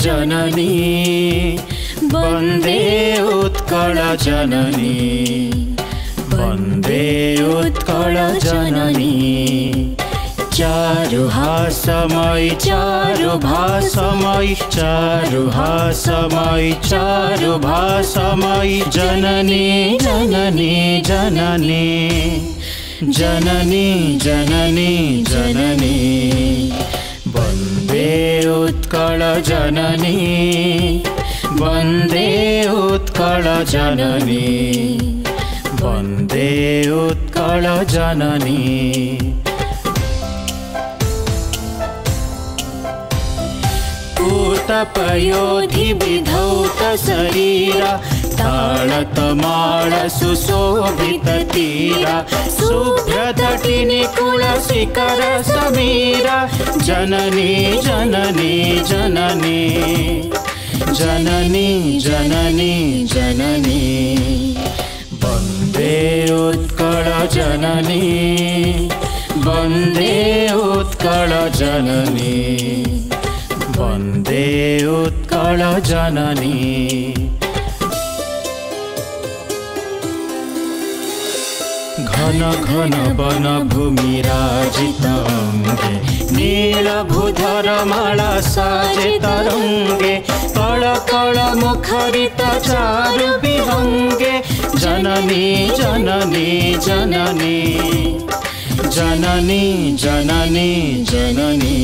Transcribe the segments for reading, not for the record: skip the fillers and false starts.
जननी वन्दे उत्कल जननी वन्दे उत्कल जननी चारुहासमयी चारुभासमयी चारुहासमयी चारुभासमयी जननी जननी जननी जननी जननी जननी वन्दे उत्कल जननी वन्दे उत्कल जननी वन्दे उत्कल जननी पूतपयोधि विधौत शरीरा ताळतमाळ सुशोभित तीरा शुभ्रतटी निकुल शिखर समीरा जननी जननी जननी जननी जननी जननी वन्दे उत्कल जननी वन्दे उत्कल जननी वन्दे उत्कल जननी घन घन वन भूमि राजित अंगे नीलभूधर माला साजित रंगे कल कल मुखरित चारु विहंगे जननी जननी जननी जननी जननी जननी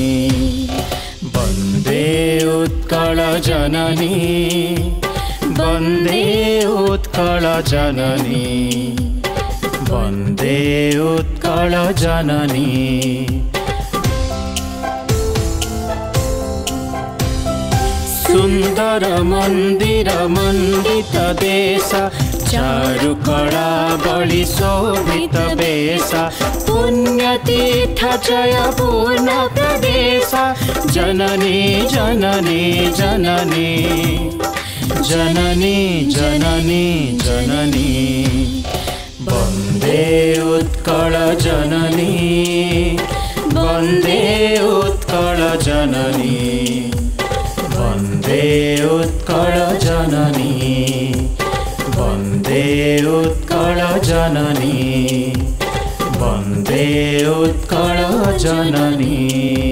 वन्दे उत्कल जननी वन्दे उत्कल जननी वन्दे उत्कल जननी सुंदर मंदिर मंडित देश चारुकला बलि शोभित वेश पुण्यतीर्थ जय पूर्ण प्रदेश जननी जननी जननी जननी जननी जननी वन्दे उत्कल जननी वन्दे उत्कल जननी वन्दे उत्कल जननी वन्दे उत्कल जननी वन्दे उत्कल जननी।